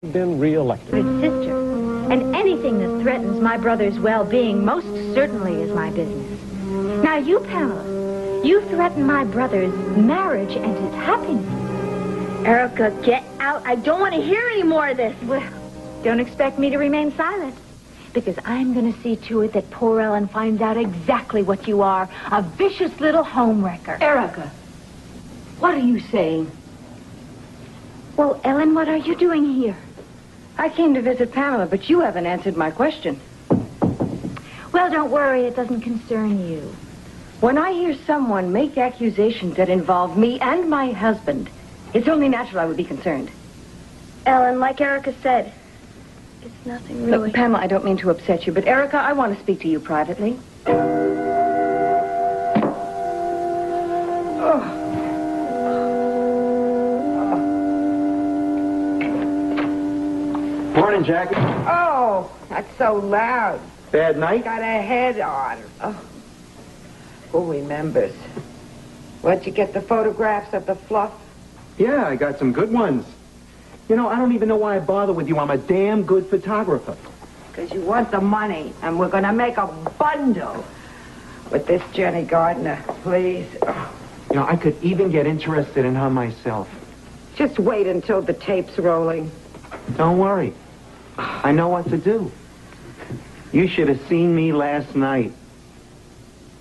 been re-elected. His sister. And anything that threatens my brother's well-being most certainly is my business. Now you, Pamela, you threaten my brother's marriage and his happiness. Erica, get out. I don't want to hear any more of this. Well, don't expect me to remain silent. Because I'm going to see to it that poor Ellen finds out exactly what you are. A vicious little homewrecker. Erica, what are you saying? Well, Ellen, what are you doing here? I came to visit Pamela, but you haven't answered my question. Well, don't worry. It doesn't concern you. When I hear someone make accusations that involve me and my husband, it's only natural I would be concerned. Ellen, like Erica said, it's nothing really. Look, Pamela, I don't mean to upset you, but Erica, I want to speak to you privately. Morning, Jackie. Oh, that's so loud. Bad night? Got a head on. Oh. Who remembers? Where'd you get the photographs of the fluff? Yeah, I got some good ones. You know, I don't even know why I bother with you. I'm a damn good photographer. Because you want the money, and we're going to make a bundle with this Jenny Gardner, please. Oh. You know, I could even get interested in her myself. Just wait until the tape's rolling. Don't worry. I know what to do. You should have seen me last night.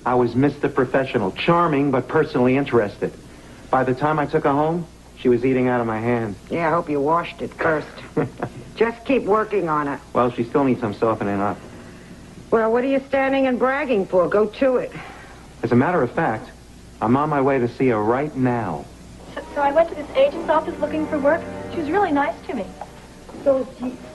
I was Mr. Professional, charming but personally interested. By the time I took her home, she was eating out of my hand. Yeah, I hope you washed it first. Just keep working on it. Well, she still needs some softening up. Well, what are you standing and bragging for? Go to it. As a matter of fact, I'm on my way to see her right now. So I went to this agent's office looking for work. She was really nice to me. So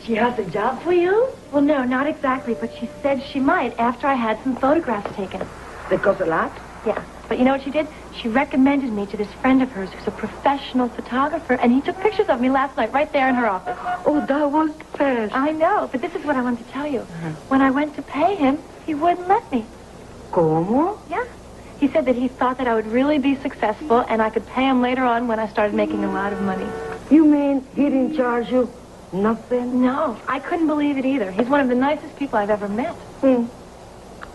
she has a job for you? Well, no, not exactly, but she said she might after I had some photographs taken. That goes a lot? Yeah, but you know what she did? She recommended me to this friend of hers who's a professional photographer, and he took pictures of me last night right there in her office. Oh, that was fast. I know, but this is what I wanted to tell you. When I went to pay him, he wouldn't let me. ¿Cómo? Yeah. He said that he thought that I would really be successful, and I could pay him later on when I started making a lot of money. You mean he didn't charge you nothing? No, I couldn't believe it either. He's one of the nicest people I've ever met.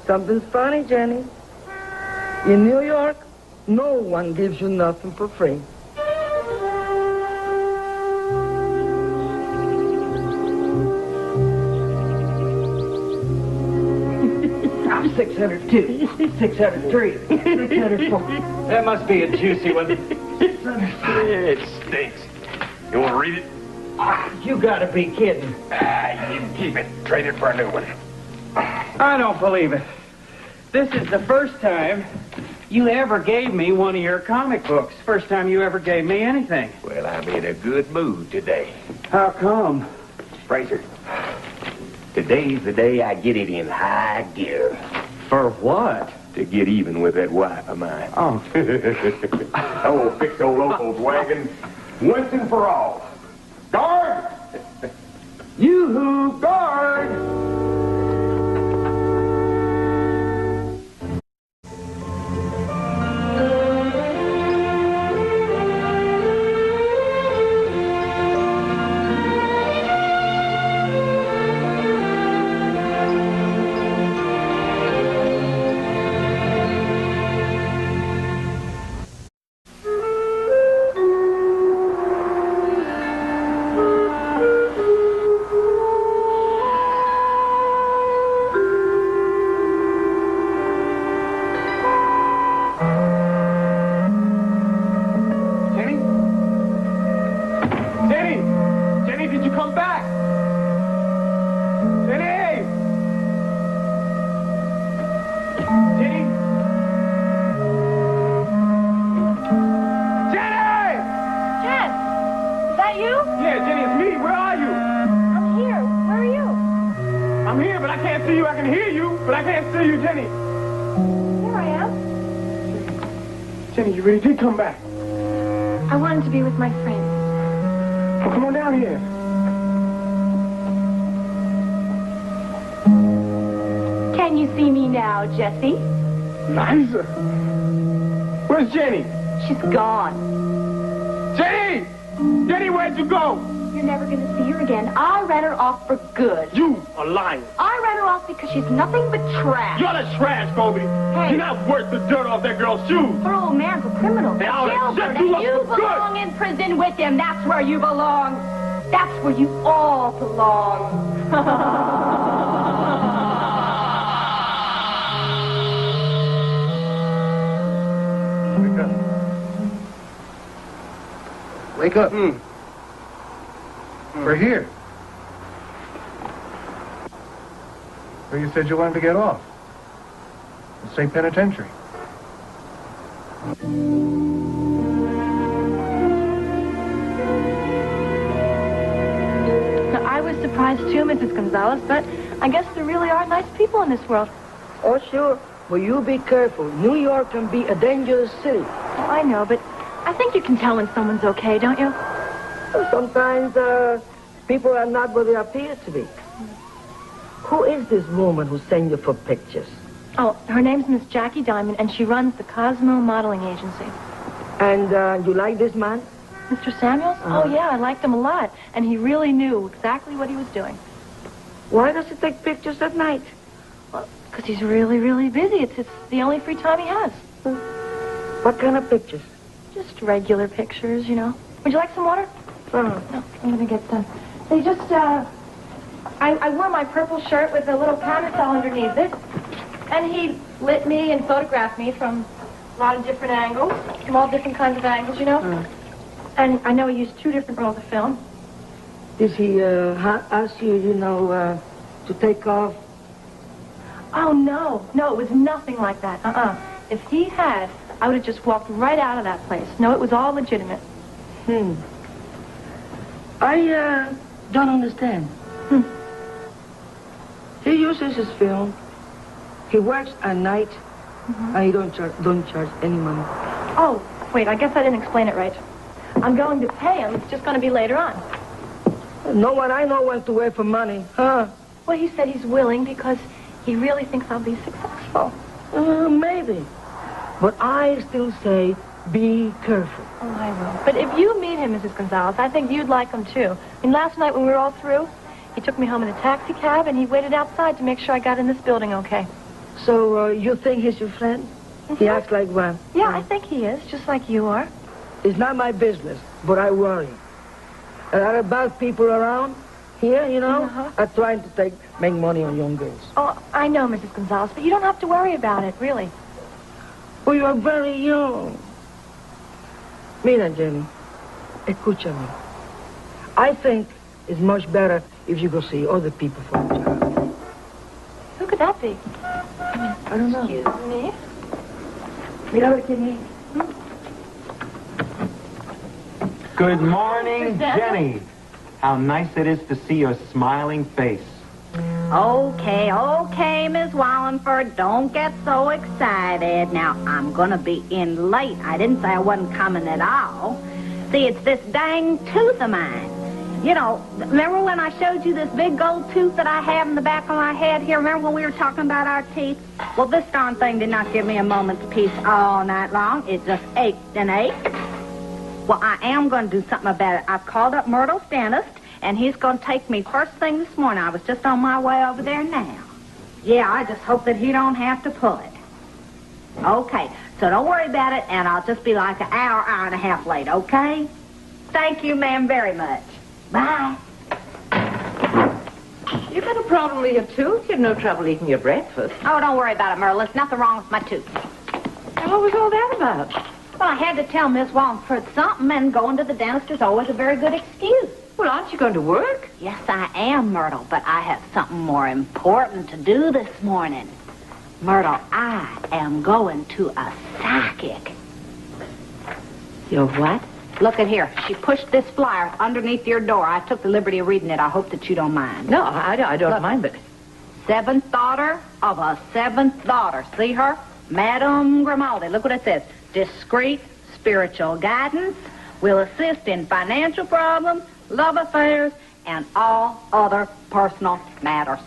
Something's funny, Jenny. In New York, no one gives you nothing for free. I'm 602, 603, 604. That must be a juicy one. It stinks. You want to read it? You gotta be kidding. You can keep it. Trade it for a new one. I don't believe it. This is the first time you ever gave me one of your comic books. First time you ever gave me anything. Well, I'm in a good mood today. How come? Fraser, today's the day I get it in high gear. For what? To get even with that wife of mine. Oh. I will fix old Opal's wagon once and for all. Guard! Yoo-hoo, guard! Jenny, you really did come back. I wanted to be with my friend. Well, come on down here. Can you see me now, Jesse? Liza. Where's Jenny? She's gone. Jenny! Jenny, where'd you go? You're never going to see her again. I ran her off for good. You a liar. I ran her off because she's nothing but trash. You're the trash, Colby. Hey. You're not worth the dirt off that girl's shoes. Her old man's a criminal. Hey, I'll Jailbird, set you and up you for good. belong in prison with him. That's where you belong. That's where you all belong. Wake up. We're here. Well, you said you wanted to get off. The state penitentiary. I was surprised too, Mrs. Gonzalez, but I guess there really are nice people in this world. Oh, sure. But you be careful. New York can be a dangerous city. Oh, I know, but I think you can tell when someone's okay, don't you? Sometimes people are not what they appear to be. Who is this woman who sent you for pictures? Oh, her name's Miss Jackie Diamond, and she runs the Cosmo Modeling Agency. And you like this man? Mr. Samuels? Oh, yeah, I liked him a lot, and he really knew exactly what he was doing. Why does he take pictures at night? Well, because he's really, really busy. It's the only free time he has. What kind of pictures? Just regular pictures, you know. Would you like some water? No, I'm going to get some. They just, I wore my purple shirt with a little parasol underneath it, and he lit me and photographed me from a lot of different angles, from all different kinds of angles, you know. And I know he used 2 different rolls of film. Did he ask you, to take off? Oh, no, it was nothing like that. If he had, I would have just walked right out of that place. No, it was all legitimate. I don't understand. He uses his film. He works at night, and he don't charge any money. Oh, wait, I guess I didn't explain it right. I'm going to pay him. It's just going to be later on. No one I know wants to work for money, huh? Well, he said he's willing because he really thinks I'll be successful. Maybe. But I still say, be careful. Oh, I will. But if you meet him, Mrs. Gonzalez, I think you'd like him, too. I mean, last night when we were all through, he took me home in a taxi cab, and he waited outside to make sure I got in this building okay. So, you think he's your friend? He acts like one. Yeah, I think he is, just like you are. It's not my business, but I worry. A lot of bad people around here, are trying to make money on young girls. Oh, I know, Mrs. Gonzalez, but you don't have to worry about it, really. Well, you are very young. Mira, Jenny, escúchame. I think it's much better if you go see other people for a job. Who could that be? I don't know. Excuse me? Mira, a ver quién es. Good morning, Jenny. How nice it is to see your smiling face. Okay, Miss Wallingford, don't get so excited. Now, I'm gonna be in late. I didn't say I wasn't coming at all. See, it's this dang tooth of mine. You know, remember when I showed you this big gold tooth that I have in the back of my head here? Remember when we were talking about our teeth? Well, this darn thing did not give me a moment's peace all night long. It just ached and ached. Well, I am going to do something about it. I've called up Myrtle's dentist, and he's going to take me first thing this morning. I was just on my way over there now. Yeah, I just hope that he don't have to pull it. Okay, so don't worry about it, and I'll just be like an hour and a half late, okay? Thank you, ma'am, very much. Bye. You got a problem with your tooth? You had no trouble eating your breakfast. Oh, don't worry about it, Myrtle. There's nothing wrong with my tooth. Now, what was all that about? Well, I had to tell Miss Wallingford something, and going to the dentist is always a very good excuse. Well, aren't you going to work? Yes, I am, Myrtle, but I have something more important to do this morning. Myrtle, I am going to a psychic. You're what? Look at here. She pushed this flyer underneath your door. I took the liberty of reading it. I hope that you don't mind. No, I don't mind, but... 7th daughter of a 7th daughter. See her? Madame Grimaldi. Look what it says. Discreet spiritual guidance will assist in financial problems, love affairs, and all other personal matters.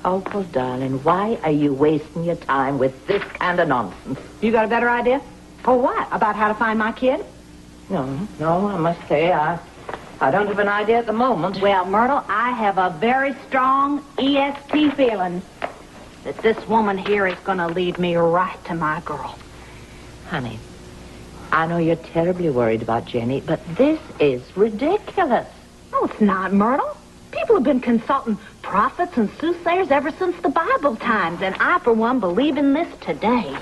Uncle, darling, why are you wasting your time with this kind of nonsense? You got a better idea? For what? About how to find my kid? No, I must say, I don't have an idea at the moment. Well, Myrtle, I have a very strong EST feeling that this woman here is going to lead me right to my girl. Honey, I know you're terribly worried about Jenny, but this is ridiculous. No, it's not, Myrtle. People have been consulting prophets and soothsayers ever since the Bible times, and I, for one, believe in this today.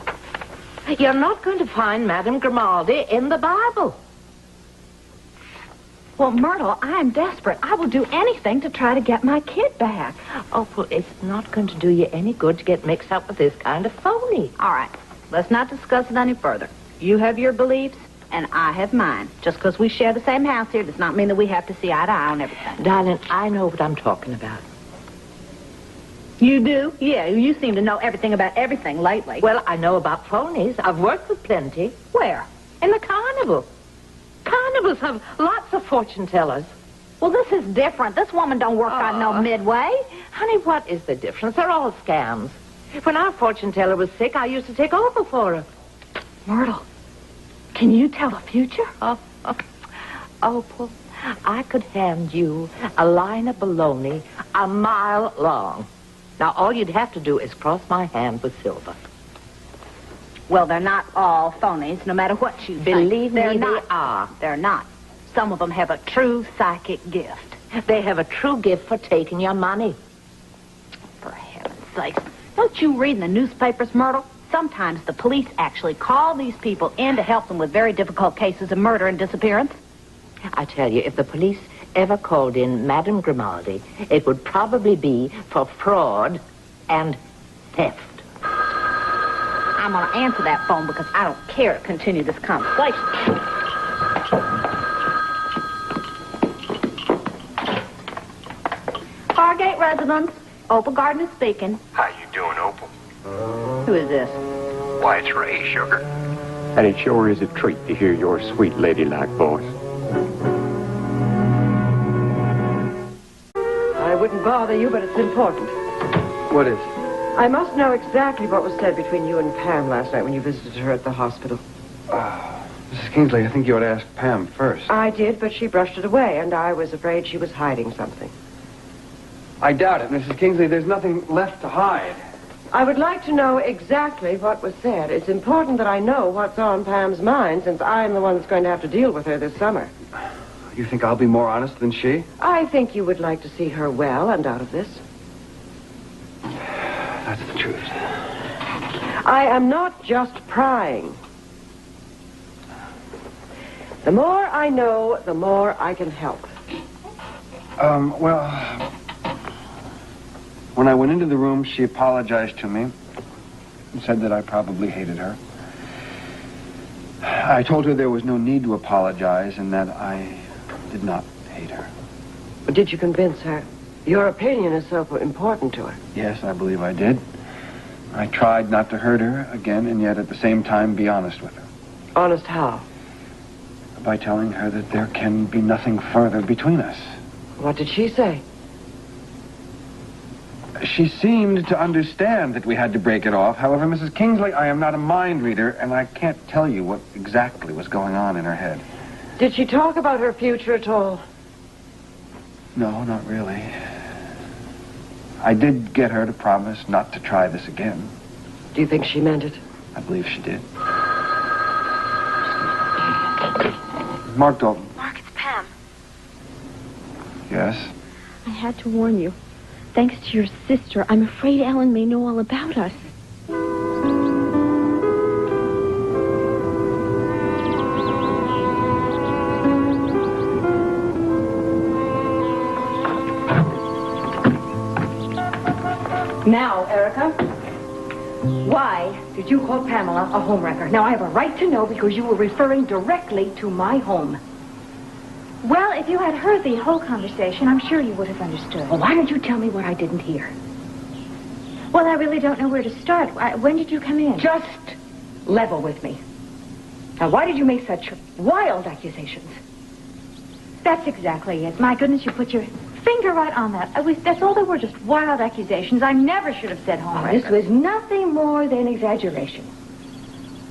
You're not going to find Madame Grimaldi in the Bible. Well, Myrtle, I am desperate. I will do anything to try to get my kid back. Oh, well, it's not going to do you any good to get mixed up with this kind of phony. All right, let's not discuss it any further. You have your beliefs, and I have mine. Just because we share the same house here does not mean that we have to see eye to eye on everything. Darling, I know what I'm talking about. You do? Yeah, you seem to know everything about everything lately. Well, I know about phonies. I've worked with plenty. Where? In the carnival. Carnivals have lots of fortune tellers. Well, this is different. This woman don't work on no midway. Honey, what is the difference? They're all scams. When our fortune teller was sick, I used to take over for her. Myrtle, can you tell the future? Opal, I could hand you a line of bologna a mile long. Now, all you'd have to do is cross my hand with silver. Well, they're not all phonies, no matter what you think. Believe me, They're they not. are. They're not. Some of them have a true psychic gift. They have a true gift for taking your money. For heaven's sakes. Don't you read in the newspapers, Myrtle? Sometimes the police actually call these people in to help them with very difficult cases of murder and disappearance. I tell you, if the police ever called in Madame Grimaldi, it would probably be for fraud and theft. I'm going to answer that phone because I don't care to continue this conversation. Fargate residence. Opal Gardner speaking. How you doing, Opal? Who is this? Why, it's Ray, sugar. And it sure is a treat to hear your sweet ladylike voice. I wouldn't bother you, but it's important. What is? I must know exactly what was said between you and Pam last night when you visited her at the hospital. Mrs. Kingsley, I think you ought to ask Pam first. I did, but she brushed it away, and I was afraid she was hiding something. I doubt it, Mrs. Kingsley. There's nothing left to hide. I would like to know exactly what was said. It's important that I know what's on Pam's mind, since I'm the one that's going to have to deal with her this summer. You think I'll be more honest than she? I think you would like to see her well and out of this. That's the truth. I am not just prying. The more I know, the more I can help. Well, when I went into the room, she apologized to me and said that I probably hated her. I told her there was no need to apologize and that I did not hate her. But did you convince her? Your opinion is so important to her. Yes, I believe I did. I tried not to hurt her again and yet at the same time be honest with her. Honest how? By telling her that there can be nothing further between us. What did she say? She seemed to understand that we had to break it off. However, Mrs. Kingsley, I am not a mind reader, and I can't tell you what exactly was going on in her head. Did she talk about her future at all? No, not really. I did get her to promise not to try this again. Do you think she meant it? I believe she did. Mark Dalton. Mark, it's Pam. Yes? I had to warn you. Thanks to your sister, I'm afraid Ellen may know all about us. Now, Erica, why did you call Pamela a homewrecker? Now, I have a right to know because you were referring directly to my home. Well, if you had heard the whole conversation, I'm sure you would have understood. Well, why did you tell me what I didn't hear? Well, I really don't know where to start. When did you come in? Just level with me. Now, why did you make such wild accusations? That's exactly it. My goodness, you put your finger right on that. That's all they were, just wild accusations. I never should have said homewrecker. This was nothing more than exaggeration.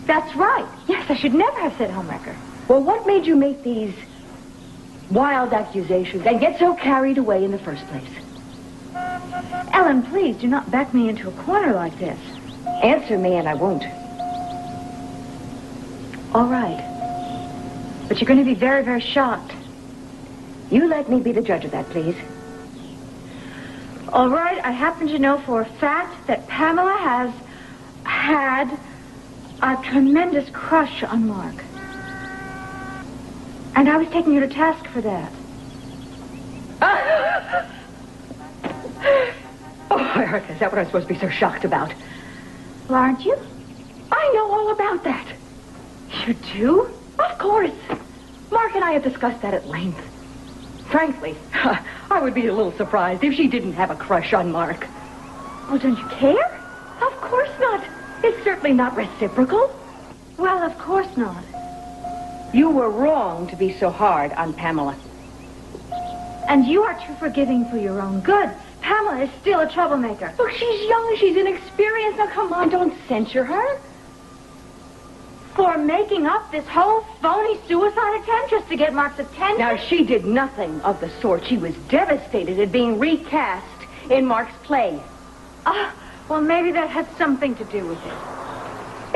That's right. Yes, I should never have said homewrecker. Well, what made you make these wild accusations and get so carried away in the first place. Ellen, please do not back me into a corner like this. Answer me and I won't. All right. But you're going to be very, very shocked. You let me be the judge of that, please. All right, I happen to know for a fact that Pamela has had a tremendous crush on Mark. And I was taking you to task for that. Oh, Erica, is that what I'm supposed to be so shocked about? Well, aren't you? I know all about that. You do? Of course. Mark and I have discussed that at length. Frankly, I would be a little surprised if she didn't have a crush on Mark. Well, don't you care? Of course not. It's certainly not reciprocal. Well, of course not. You were wrong to be so hard on Pamela. And you are too forgiving for your own good. Pamela is still a troublemaker. Look, she's young, she's inexperienced. Now, come on, don't censure her. For making up this whole phony suicide attempt just to get Mark's attention? Now, she did nothing of the sort. She was devastated at being recast in Mark's play. Well, maybe that had something to do with it.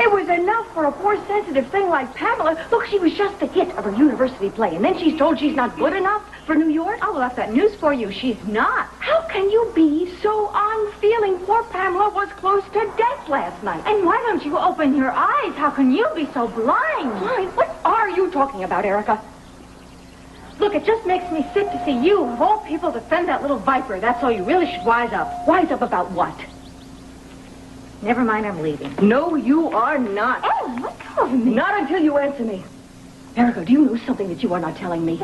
It was enough for a poor sensitive thing like Pamela. Look, she was just the hit of her university play, and then she's told she's not good enough for New York. Oh, well, I've got news for you. She's not. How can you be so unfeeling? Poor Pamela was close to death last night. And why don't you open your eyes? How can you be so blind? Blind? What are you talking about, Erica? Look, it just makes me sick to see you, of all people, defend that little viper. That's all. You really should wise up. Wise up about what? Never mind, I'm leaving. No, you are not. Ellen, let go of me. Not until you answer me. Erica, do you know something that you are not telling me?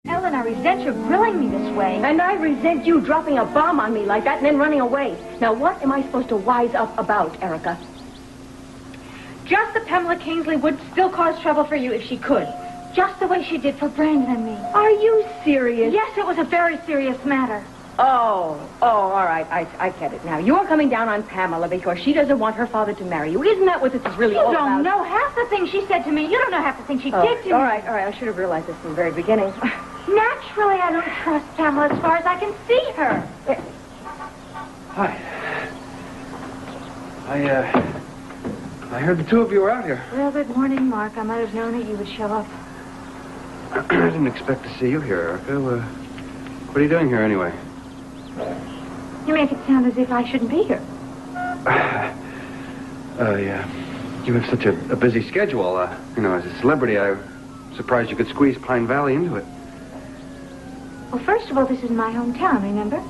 Ellen, I resent your grilling me this way. And I resent you dropping a bomb on me like that and then running away. Now, what am I supposed to wise up about, Erica? Just that Pamela Kingsley would still cause trouble for you if she could. Just the way she did for Brandon and me. Are you serious? Yes, it was a very serious matter. Oh, all right. I get it now. You're coming down on Pamela because she doesn't want her father to marry you. Isn't that what this is really all about? You don't know half the things she said to me. You don't know half the things she did to me. All right. I should have realized this from the very beginning. Naturally, I don't trust Pamela as far as I can see her. Hi. I heard the two of you were out here. Well, good morning, Mark. I might have known that you would show up. I didn't expect to see you here, Erica. What are you doing here anyway? You make it sound as if I shouldn't be here. Yeah. You have such a busy schedule. As a celebrity, I'm surprised you could squeeze Pine Valley into it. Well, first of all, this is my hometown, remember?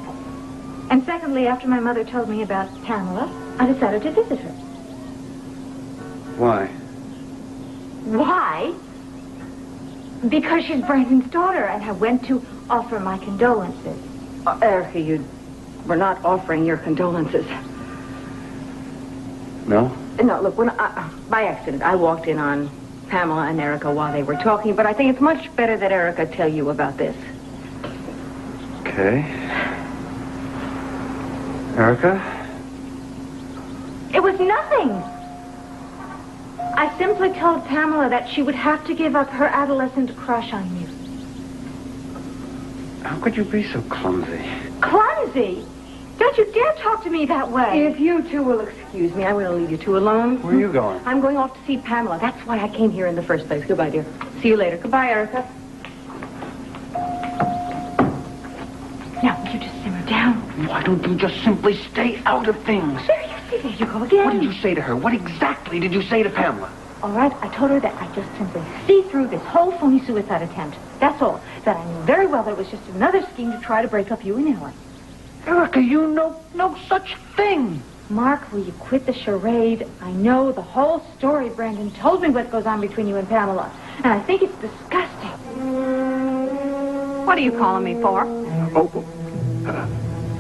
And secondly, after my mother told me about Pamela, I decided to visit her. Why? Why? Because she's Brandon's daughter, and I went to offer my condolences. Erica, you were not offering your condolences. No? No, look, by accident, I walked in on Pamela and Erica while they were talking, but I think it's much better that Erica tell you about this. Okay. Erica? It was nothing. I simply told Pamela that she would have to give up her adolescent crush on you. How could you be so clumsy? Clumsy? Don't you dare talk to me that way. If you two will excuse me, I'm going to leave you two alone. Where are you going? I'm going off to see Pamela. That's why I came here in the first place. Goodbye, dear. See you later. Goodbye, Erica. Now, will you just simmer down? Why don't you just simply stay out of things? There you go again. What did you say to her? What exactly did you say to Pamela? All right, I told her that I just simply see through this whole phony suicide attempt. That's all. That I knew very well that it was just another scheme to try to break up you and Ellen. Erica, you know no such thing. Mark, will you quit the charade? I know the whole story. Brandon told me what goes on between you and Pamela. And I think it's disgusting. What are you calling me for? Oh,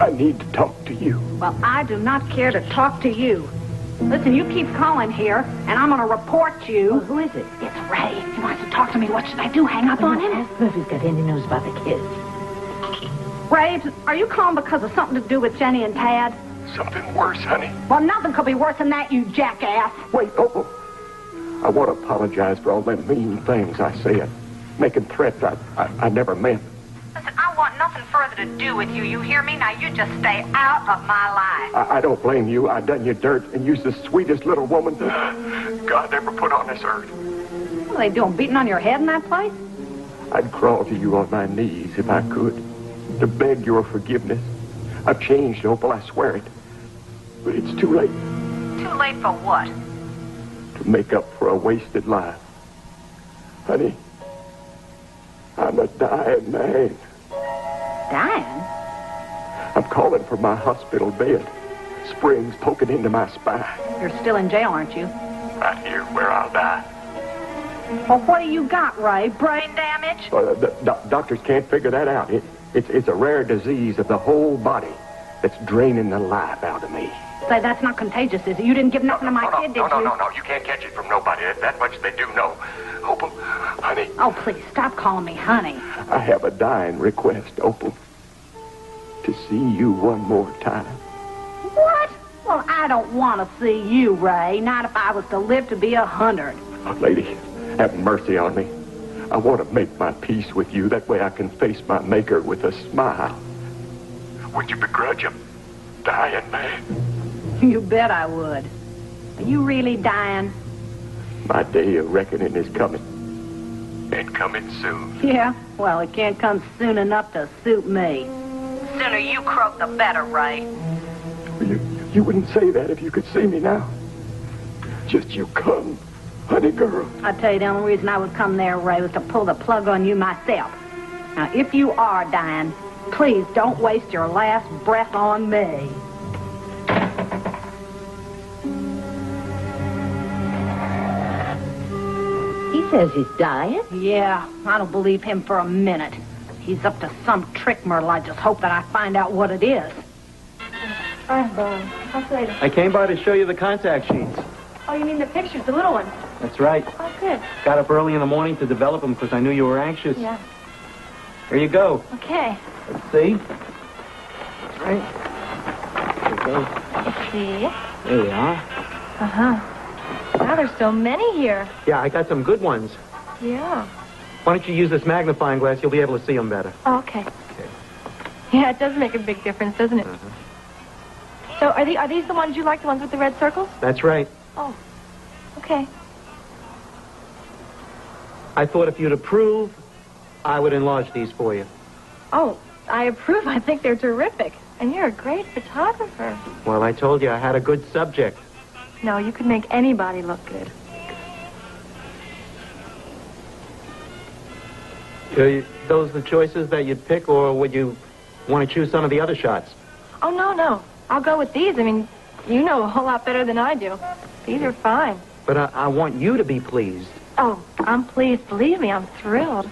I need to talk to you. Well, I do not care to talk to you. Listen, you keep calling here, and I'm going to report you. Well, who is it? It's Ray. He wants to talk to me. What should I do? Hang up on him? Ask him if he's got any news about the kids. Ray, are you calling because of something to do with Jenny and Tad? Something worse, honey. Well, nothing could be worse than that, you jackass. Wait, I want to apologize for all them mean things I said. Making threats I never meant. Listen, I want nothing further to do with you. You hear me? Now you just stay out of my life. I don't blame you. I done you dirt and you's the sweetest little woman God ever put on this earth. What are they doing, beating on your head in that place? I'd crawl to you on my knees if I could, to beg your forgiveness. I've changed, Opal, I swear it. But it's too late. Too late for what? To make up for a wasted life. Honey, I'm a dying man. Dying? I'm calling for my hospital bed. Springs poking into my spine. You're still in jail, aren't you? Right here where I'll die. Well, what do you got, Ray? Brain damage? The doctors can't figure that out. It's a rare disease of the whole body that's draining the life out of me. Say, that's not contagious, is it? You didn't give nothing to my kid, did you? No. You can't catch it from nobody. That much they do know. Opal, honey. Oh, please, stop calling me honey. I have a dying request, Opal. To see you one more time. What? Well, I don't want to see you, Ray. Not if I was to live to be 100. Oh, lady, have mercy on me. I want to make my peace with you. That way I can face my maker with a smile. Would you begrudge a dying man? You bet I would. Are you really dying? My day of reckoning is coming. And coming soon. Yeah? Well, it can't come soon enough to suit me. The sooner you croak, the better, Ray. You wouldn't say that if you could see me now. Just you come, honey girl. I tell you, the only reason I would come there, Ray, was to pull the plug on you myself. Now, if you are dying, please don't waste your last breath on me. He says he's dying. Yeah, I don't believe him for a minute. He's up to some trick, Myrtle. I just hope that I find out what it is. I'll see you later. I came by to show you the contact sheets. Oh, you mean the pictures, the little ones? That's right. Oh, good. Got up early in the morning to develop them because I knew you were anxious. Yeah. Here you go. Okay. Let's see. Right. Here you go. Let's see. There we are. Uh-huh. Wow, there's so many here. Yeah, I got some good ones. Yeah. Why don't you use this magnifying glass? You'll be able to see them better. Oh, okay. Yeah, it does make a big difference, doesn't it? Uh-huh. So are these the ones you like, the ones with the red circles? That's right. Oh, okay. I thought if you'd approve, I would enlarge these for you. Oh, I approve. I think they're terrific. And you're a great photographer. Well, I told you I had a good subject. No, you could make anybody look good. Those the choices that you'd pick, or would you want to choose some of the other shots? Oh, no. I'll go with these. I mean, you know a whole lot better than I do. These are fine. But I want you to be pleased. Oh, I'm pleased. Believe me, I'm thrilled.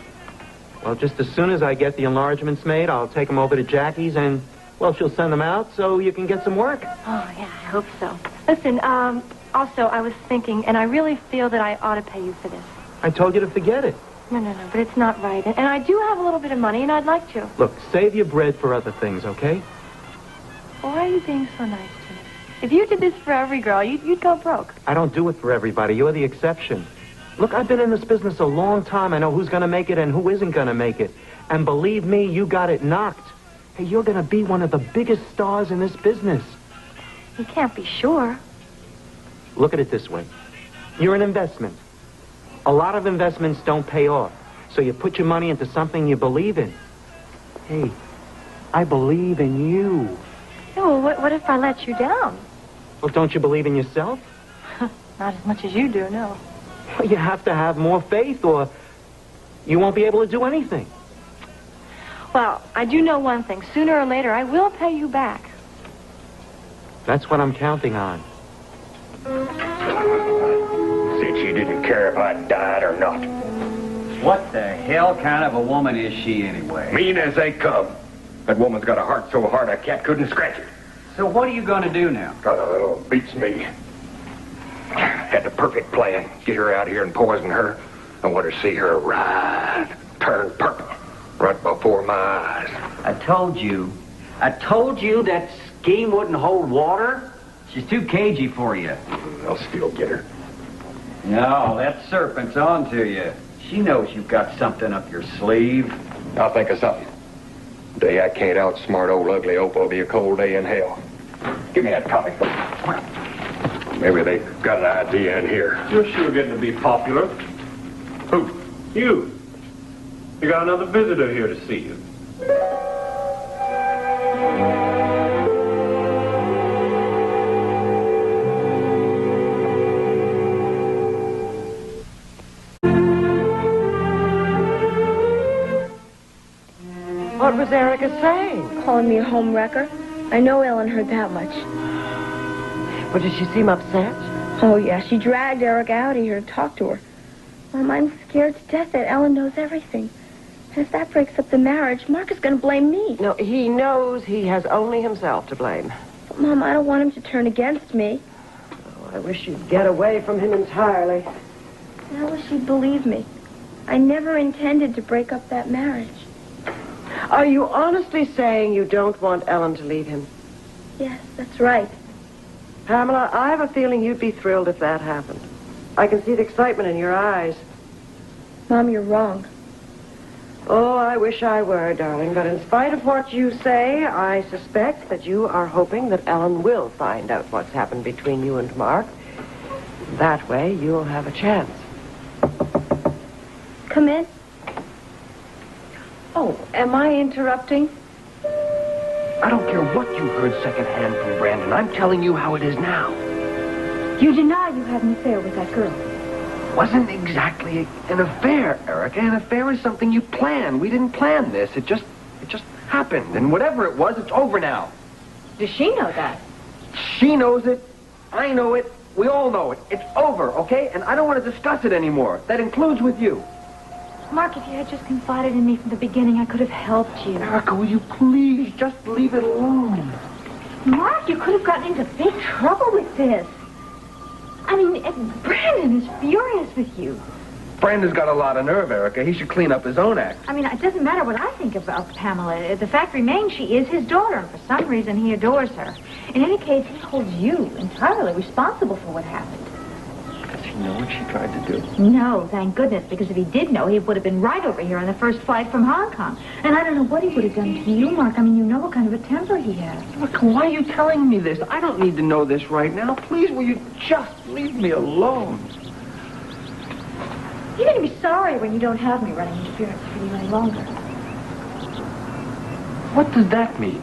Well, just as soon as I get the enlargements made, I'll take them over to Jackie's and, well, she'll send them out so you can get some work. Oh, yeah, I hope so. Listen, also, I was thinking, and I really feel that I ought to pay you for this. I told you to forget it. No, but it's not right. And I do have a little bit of money, and I'd like to. Look, save your bread for other things, okay? Why are you being so nice to me? If you did this for every girl, you'd go broke. I don't do it for everybody. You're the exception. Look, I've been in this business a long time. I know who's going to make it and who isn't going to make it. And believe me, you got it knocked. Hey, you're going to be one of the biggest stars in this business. You can't be sure. Look at it this way. You're an investment. A lot of investments don't pay off. So you put your money into something you believe in. Hey, I believe in you. Yeah, well, what if I let you down? Well, don't you believe in yourself? Not as much as you do, no. Well, you have to have more faith or you won't be able to do anything. Well, I do know one thing. Sooner or later, I will pay you back. That's what I'm counting on. Said she didn't care if I died or not. What the hell kind of a woman is she anyway? Mean as they come. That woman's got a heart so hard a cat couldn't scratch it. So what are you going to do now? Beats me. Had the perfect plan. Get her out here and poison her. I want to see her rise, turn purple, right before my eyes. I told you that scheme wouldn't hold water. She's too cagey for you. I'll still get her. No, that serpent's on to you. She knows you've got something up your sleeve. I'll think of something. Day I can't outsmart old ugly Opal will be a cold day in hell. Give me that comic book. Maybe they got an idea in here. You're sure getting to be popular. Who? You. You got another visitor here to see you. What was Erica saying? Calling me a home wrecker. I know Ellen heard that much. But did she seem upset? Oh, yeah, she dragged Eric out here to talk to her. Mom, I'm scared to death that Ellen knows everything. And if that breaks up the marriage, Mark is going to blame me. No, he knows he has only himself to blame. But, Mom, I don't want him to turn against me. Oh, I wish you'd get away from him entirely. And I wish he'd believe me. I never intended to break up that marriage. Are you honestly saying you don't want Ellen to leave him? Yes, that's right. Pamela, I have a feeling you'd be thrilled if that happened. I can see the excitement in your eyes. Mom, you're wrong. Oh, I wish I were, darling. But in spite of what you say, I suspect that you are hoping that Ellen will find out what's happened between you and Mark. That way, you'll have a chance. Come in. Oh, am I interrupting? I don't care what you heard secondhand from Brandon. I'm telling you how it is now. You deny you had an affair with that girl. Wasn't exactly an affair, Erica. An affair is something you plan. We didn't plan this. It just happened. And whatever it was, it's over now. Does she know that? She knows it. I know it. We all know it. It's over, okay? And I don't want to discuss it anymore. That includes with you. Mark, if you had just confided in me from the beginning, I could have helped you. Erica, will you please just leave it alone? Mark, you could have gotten into big trouble with this. I mean, Brandon is furious with you. Brandon's got a lot of nerve, Erica. He should clean up his own act. I mean, it doesn't matter what I think about Pamela. The fact remains she is his daughter, and for some reason he adores her. In any case, he holds you entirely responsible for what happened. Does he know what she tried to do? No, thank goodness, because if he did know, he would have been right over here on the first flight from Hong Kong. And I don't know what he would have done to you, Mark. I mean, you know what kind of a temper he has. Look, why are you telling me this? I don't need to know this right now. Please, will you just leave me alone? You're going to be sorry when you don't have me running interference for you any longer. What does that mean?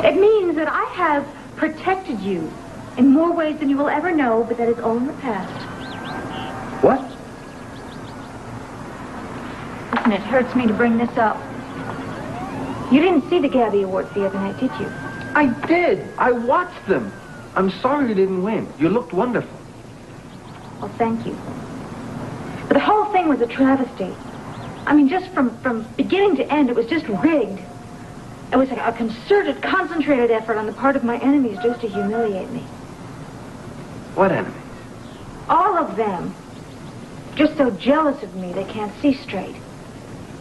It means that I have protected you in more ways than you will ever know, but that is all in the past. What? Listen, it hurts me to bring this up. You didn't see the Gabby Awards the other night, did you? I did. I watched them. I'm sorry you didn't win. You looked wonderful. Well, thank you. But the whole thing was a travesty. I mean, just from beginning to end, it was just rigged. It was like a concerted, concentrated effort on the part of my enemies just to humiliate me. What enemies? All of them. Just so jealous of me they can't see straight.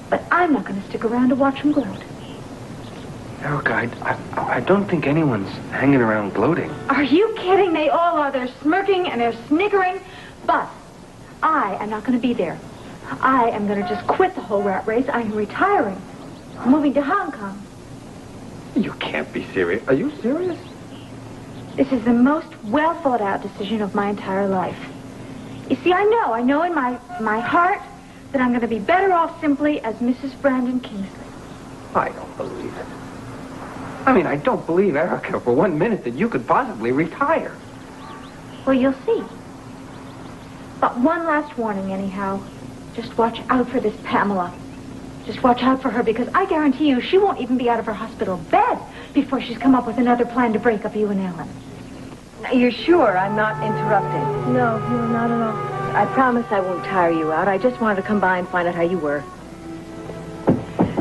But I'm not going to stick around to watch them gloat. Erica, I don't think anyone's hanging around gloating. Are you kidding? They all are. They're smirking and they're sniggering. But I am not going to be there. I am going to just quit the whole rat race. I am retiring. I'm moving to Hong Kong. You can't be serious. Are you serious? This is the most well-thought-out decision of my entire life. You see, I know in my heart that I'm going to be better off simply as Mrs. Brandon Kingsley. I don't believe it. I mean, I don't believe, Erica, for 1 minute that you could possibly retire. Well, you'll see. But one last warning, anyhow. Just watch out for this Pamela. Just watch out for her, because I guarantee you she won't even be out of her hospital bed before she's come up with another plan to break up you and Ellen. Now, you're sure I'm not interrupting? No, not at all. I promise I won't tire you out. I just wanted to come by and find out how you were.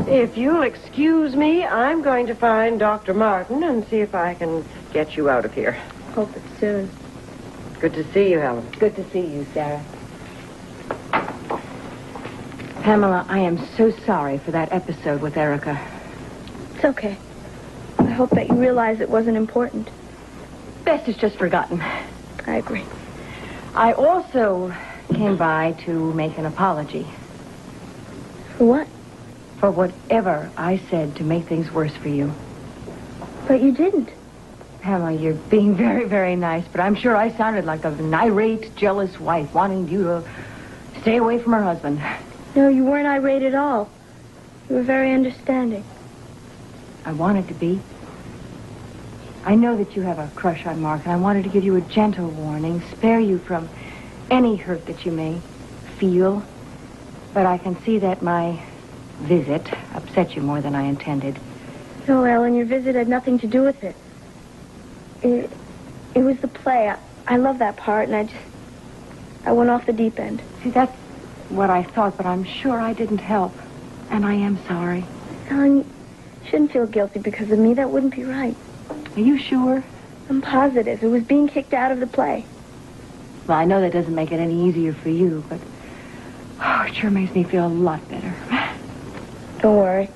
If you'll excuse me, I'm going to find Dr. Martin and see if I can get you out of here. Hope it's soon. Good to see you, Helen. Good to see you, Sarah. Pamela, I am so sorry for that episode with Erica. It's okay. I hope that you realize it wasn't important. Best is just forgotten. I agree. I also came by to make an apology. For what? For whatever I said to make things worse for you. But you didn't. Pamela, you're being very, very nice, but I'm sure I sounded like an irate, jealous wife wanting you to stay away from her husband. No, you weren't irate at all. You were very understanding. I wanted to be. I know that you have a crush on Mark, and I wanted to give you a gentle warning, spare you from any hurt that you may feel. But I can see that my visit upset you more than I intended. No, Ellen, your visit had nothing to do with it. It was the play. I love that part, and I went off the deep end. See, that's what I thought, but I'm sure I didn't help. And I am sorry. Ellen, you shouldn't feel guilty because of me. That wouldn't be right. Are you sure? I'm positive. It was being kicked out of the play. Well, I know that doesn't make it any easier for you, but it sure makes me feel a lot better. Don't worry.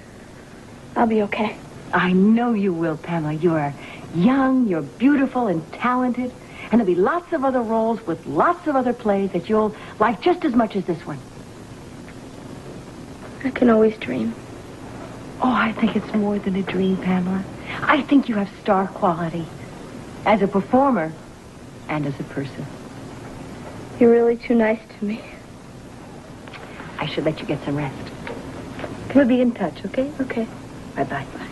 I'll be okay. I know you will, Pamela. You are young, you're beautiful and talented, and there'll be lots of other roles with lots of other plays that you'll like just as much as this one. I can always dream. Oh, I think it's more than a dream, Pamela. I think you have star quality as a performer and as a person. You're really too nice to me. I should let you get some rest. We'll be in touch, okay? Okay. Bye-bye. Bye.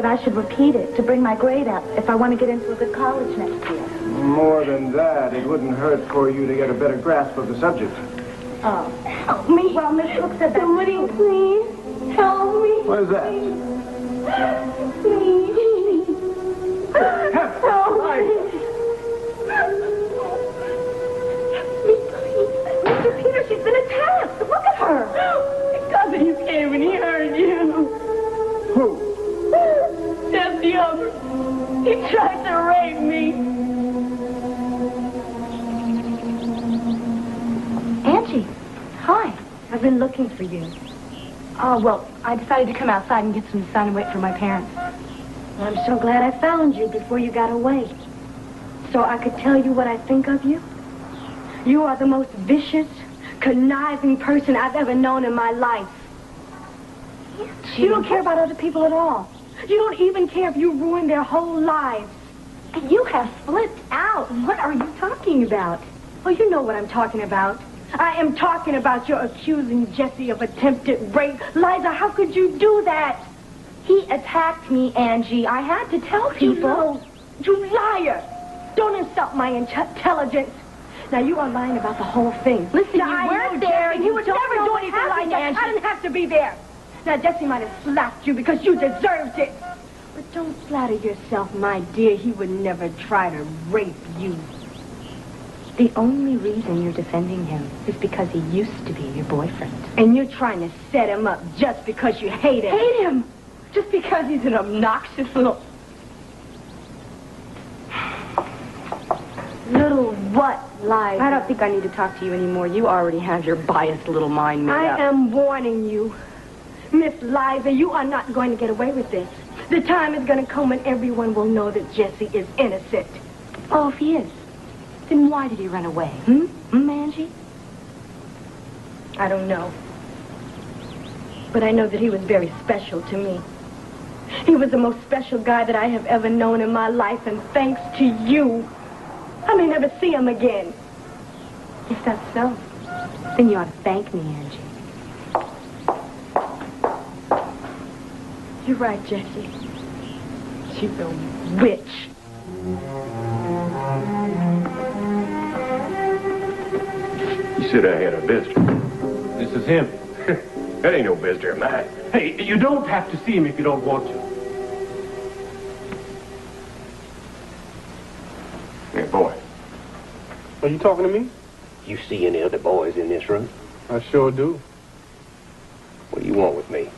I should repeat it to bring my grade up if I want to get into a good college next year. More than that, it wouldn't hurt for you to get a better grasp of the subject. Oh, help me. Well, Miss Cook said that. Somebody, please, help me. What is that? Please. Help me. Mr. Peter, she's been attacked. Look at her. Cousin, you came and he hurt you. Who? Jesse Hubbard. He tried to rape me. Angie, hi. I've been looking for you. Oh, well, I decided to come outside and get some sun and wait for my parents. Well, I'm so glad I found you before you got away. So I could tell you what I think of you. You are the most vicious, conniving person I've ever known in my life. You don't care about other people at all. You don't even care if you ruin their whole lives. And you have flipped out. What are you talking about? Oh, you know what I'm talking about. I am talking about your accusing Jesse of attempted rape. Liza, how could you do that? He attacked me, Angie. I had to tell people. You liar. Don't insult my intelligence. Now, you are lying about the whole thing. Listen, now, you weren't there. Jesse, he would never do anything like that. I didn't have to be there. Now, Jesse might have slapped you because you deserved it. But don't flatter yourself, my dear. He would never try to rape you. The only reason you're defending him is because he used to be your boyfriend. And you're trying to set him up just because you hate him. Hate him? Just because he's an obnoxious little... Little what, Liza? I don't think I need to talk to you anymore. You already have your biased little mind made up. I am warning you. Miss Liza, you are not going to get away with this. The time is going to come when everyone will know that Jesse is innocent. Oh, if he is, then why did he run away? Angie? I don't know. But I know that he was very special to me. He was the most special guy that I have ever known in my life, and thanks to you, I may never see him again. If that's so, then you ought to thank me, Angie. You're right, Jesse. She's a witch. You said I had a visitor. This is him. That ain't no visitor of mine. Hey, you don't have to see him if you don't want to. Hey, boy. Are you talking to me? You see any other boys in this room? I sure do. What do you want with me?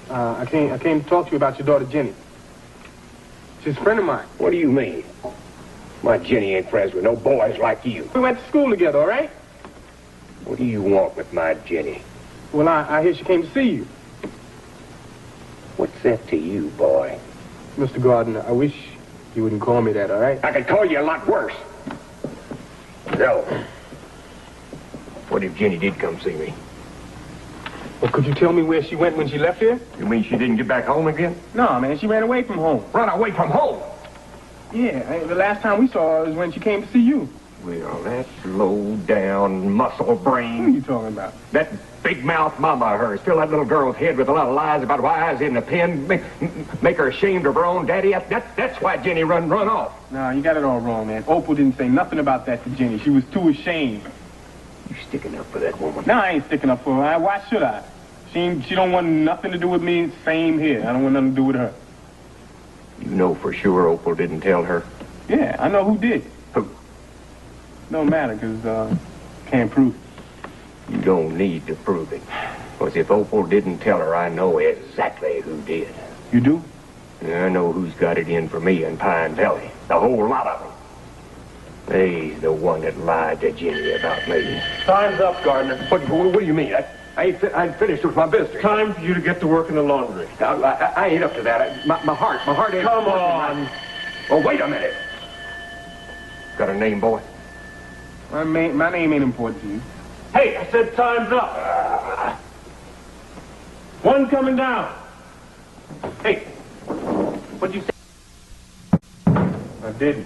I came to talk to you about your daughter, Jenny. She's a friend of mine. What do you mean? My Jenny ain't friends with no boys like you. We went to school together, all right? What do you want with my Jenny? Well, I hear she came to see you. What's that to you, boy? Mr. Gardner, I wish you wouldn't call me that, all right? I could call you a lot worse. No. What if Jenny did come see me? Well, could you tell me where she went when she left here? You mean she didn't get back home again? No, man, she ran away from home. Run away from home? Yeah, the last time we saw her was when she came to see you. Well, that low-down muscle brain. Who are you talking about? That big-mouth mama of hers. Fill that little girl's head with a lot of lies about why I was in the pen. Make her ashamed of her own daddy. That's why Jenny run off. No, you got it all wrong, man. Opal didn't say nothing about that to Jenny. She was too ashamed. You sticking up for that woman? No, I ain't sticking up for her. Why should I? She don't want nothing to do with me. Same here. I don't want nothing to do with her. You know for sure Opal didn't tell her? Yeah, I know who did. Who? Don't matter, because, can't prove it. You don't need to prove it. Because if Opal didn't tell her, I know exactly who did. You do? I know who's got it in for me in Pine Valley. The whole lot of them. They's the one that lied to Jenny about me. Time's up, Gardner. What do you mean? I ain't finished with my business. Time for you to get to work in the laundry. I ain't up to that. My heart ain't... Come on. Oh, wait a minute. Got a name, boy? My name ain't important to you. Hey, I said time's up. One coming down. Hey, what'd you say? I didn't.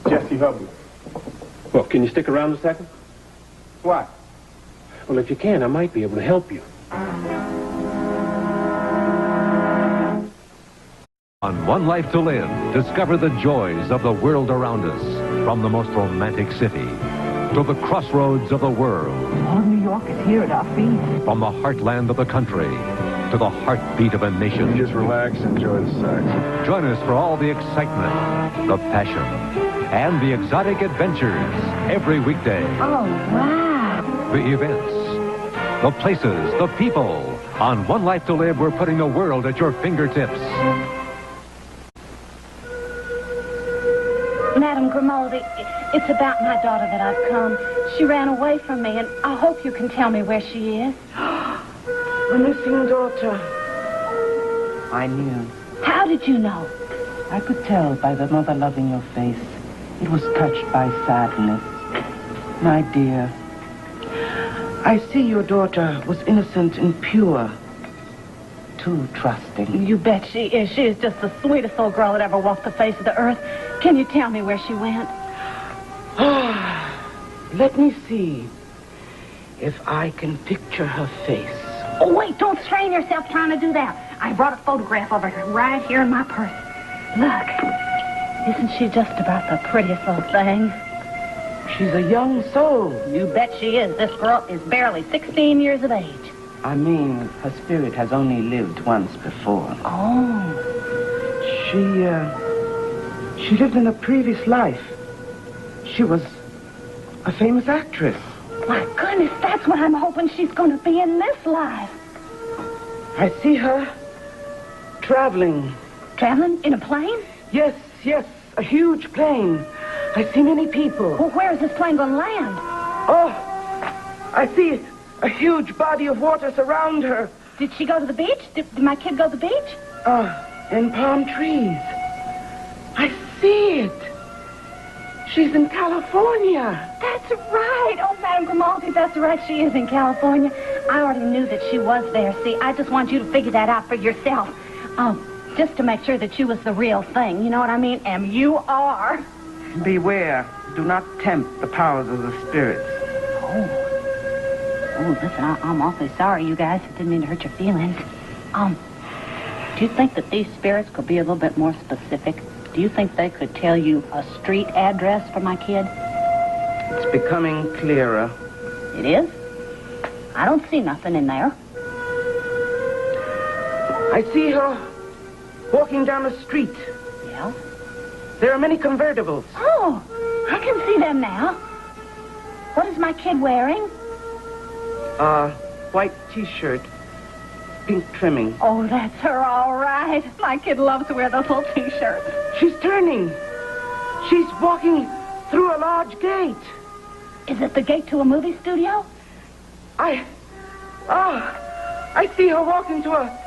Jesse Hubbard. Well, can you stick around a second? Why? Well, if you can, I might be able to help you. On One Life to Live, discover the joys of the world around us. From the most romantic city to the crossroads of the world. All of New York is here at our feet. From the heartland of the country to the heartbeat of a nation. Just relax and enjoy the sights. Join us for all the excitement, the passion, and the exotic adventures every weekday. Oh, wow. The events, the places, the people. On One Life to Live, we're putting the world at your fingertips. Madame Grimaldi, it's about my daughter that I've come. She ran away from me, and I hope you can tell me where she is. The missing daughter. I knew. How did you know? I could tell by the mother love in your face. It was touched by sadness. My dear, I see your daughter was innocent and pure. Too trusting. You bet she is. She is just the sweetest old girl that ever walked the face of the earth. Can you tell me where she went? Let me see if I can picture her face. Oh, wait, don't strain yourself trying to do that. I brought a photograph of her right here in my purse. Look, isn't she just about the prettiest little thing? She's a young soul. You bet she is. This girl is barely 16 years of age. I mean, her spirit has only lived once before. Oh. She lived in a previous life. She was a famous actress. My goodness, that's what I'm hoping she's going to be in this life. I see her traveling. Traveling in a plane? Yes, a huge plane. I see many people. Well, where is this plane going to land? Oh, I see a huge body of water surround her. Did she go to the beach? Did my kid go to the beach? In palm trees. I see it. She's in California. That's right. Oh, Madame Grimaldi, that's right. She is in California. I already knew that she was there. See, I just want you to figure that out for yourself. Just to make sure that you was the real thing. You know what I mean? And you are. Beware. Do not tempt the powers of the spirits. Oh, listen, I'm awfully sorry, you guys. I didn't mean to hurt your feelings. Do you think that these spirits could be a little bit more specific? Do you think they could tell you a street address for my kid? It's becoming clearer. It is? I don't see nothing in there. I see her walking down the street. Yeah? There are many convertibles. Oh, I can see them now. What is my kid wearing? White T-shirt, pink trimming. Oh, that's her all right. My kid loves to wear those little T-shirts. She's turning. She's walking through a large gate. Is it the gate to a movie studio? I see her walking to a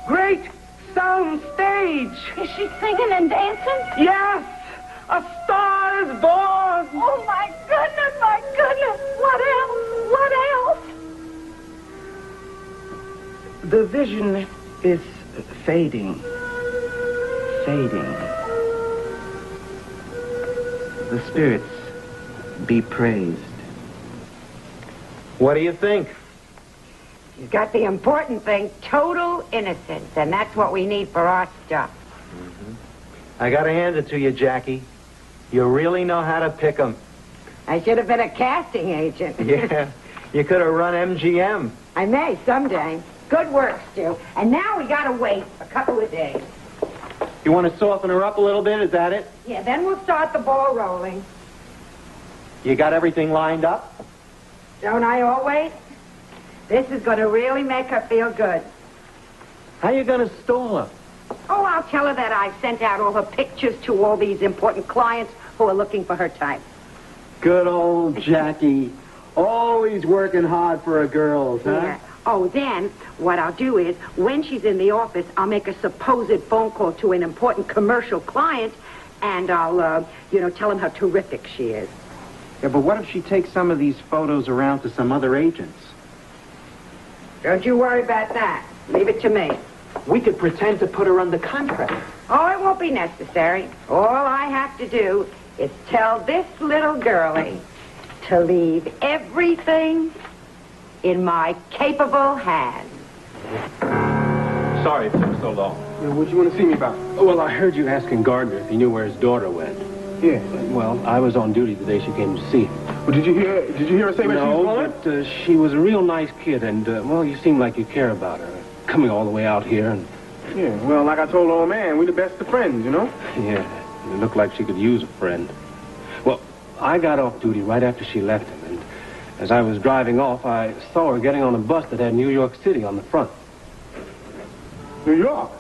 great sound stage. Is she singing and dancing? Yes! A star is born! Oh, my goodness, my goodness! What else? What else? The vision is fading. Fading. The spirits be praised. What do you think? She's got the important thing, total innocence, and that's what we need for our stuff. I gotta hand it to you, Jackie. You really know how to pick 'em. I should have been a casting agent. Yeah, you could have run MGM. I may someday. Good work, Stu. And now we gotta wait a couple of days. You want to soften her up a little bit? Is that it? Yeah, then we'll start the ball rolling. You got everything lined up? Don't I always? This is gonna really make her feel good. How you gonna stall her? Oh, I'll tell her that I've sent out all her pictures to all these important clients who are looking for her type. Good old Jackie. Always working hard for her girls, huh? Yeah. Oh, then what I'll do is, when she's in the office, I'll make a supposed phone call to an important commercial client, and I'll, tell him how terrific she is. Yeah, but what if she takes some of these photos around to some other agents? Don't you worry about that. Leave it to me. We could pretend to put her under contract. Oh, it won't be necessary. All I have to do is tell this little girlie to leave everything in my capable hands. Sorry it took so long. What do you want to see me about? Oh, well, I heard you asking Gardner if he knew where his daughter went. Yeah. Well, I was on duty the day she came to see him. Well, did you hear her say where she was going? But she was a real nice kid, and, you seem like you care about her. Coming all the way out here, and... Yeah, well, like I told old man, we the best of friends, you know? Yeah, it looked like she could use a friend. Well, I got off duty right after she left him, and as I was driving off, I saw her getting on a bus that had New York City on the front. New York?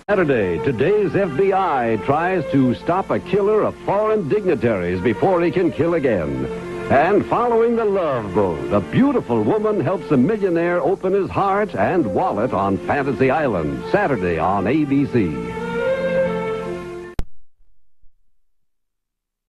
Saturday, today's FBI tries to stop a killer of foreign dignitaries before he can kill again. And following the love boat, a beautiful woman helps a millionaire open his heart and wallet on Fantasy Island, Saturday on ABC.